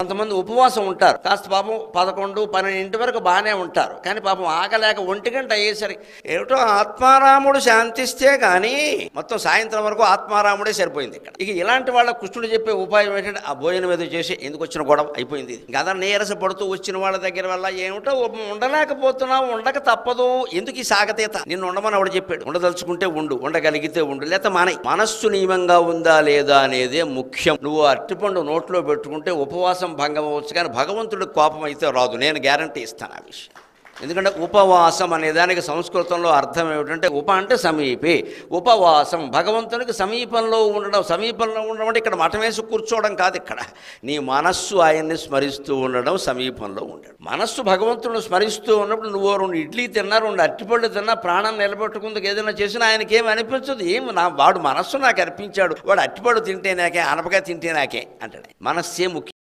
కొంతమంది ఉపవాసం ఉంటారు, కాస్త పాపం 11, 12 వరకు బాగానే ఉంటారు, కానీ పాపం ఆగలేక 1 గంట అయ్యేసరికి ఏమిటో ఆత్మారాముడు శాంతిస్తే కానీ మొత్తం సాయంత్రం వరకు ఆత్మారాముడే సరిపోయింది ఇక్కడ. ఇక ఇలాంటి వాళ్ళ కృష్ణుడు చెప్పే ఉపాయం ఏంటంటే ఆ భోజనం ఏదో చేసి ఎందుకు వచ్చిన గొడవ అయిపోయింది. ఇంకా అదా నీరస పడుతూ వచ్చిన వాళ్ళ దగ్గర వల్ల ఏమిటో ఉండలేకపోతున్నావు, ఉండక తప్పదు, ఎందుకు ఈ సాగతీత, నిన్ను ఉండమని ఆవిడ చెప్పాడు. ఉండదలుచుకుంటే ఉండు, ఉండగలిగితే ఉండు, లేకపోతే మానే. మనస్సు నియమంగా ఉందా లేదా అనేదే ముఖ్యం. నువ్వు అరటిపండు నోట్లో పెట్టుకుంటే ఉపవాసం భంగం అవ్వచ్చు, కానీ భగవంతుడి కోపం అయితే రాదు, నేను గ్యారంటీ ఇస్తాను ఆ విషయం. ఎందుకంటే ఉపవాసం అనే దానికి సంస్కృతంలో అర్థం ఏమిటంటే ఉప అంటే సమీపే, ఉపవాసం భగవంతునికి సమీపంలో ఉండడం అంటే ఇక్కడ మఠం వేసి కూర్చోవడం కాదు. ఇక్కడ నీ మనస్సు ఆయన్ని స్మరిస్తూ ఉండడం, సమీపంలో ఉండడం. మనస్సు భగవంతుడిని స్మరిస్తూ ఉన్నప్పుడు నువ్వు 2 ఇడ్లీ తిన్నా, 2 అరటిపళ్ళు తిన్నా, ప్రాణం నిలబెట్టుకుందుకు ఏదైనా చేసినా ఆయనకి ఏమి అనిపించదు. వాడు మనస్సు నాకు అర్పించాడు, వాడు అరటిపళ్ళు తింటే నాకే, అనపకాయ తింటే నాకే అంటాడు. మనస్సే ముఖ్యం.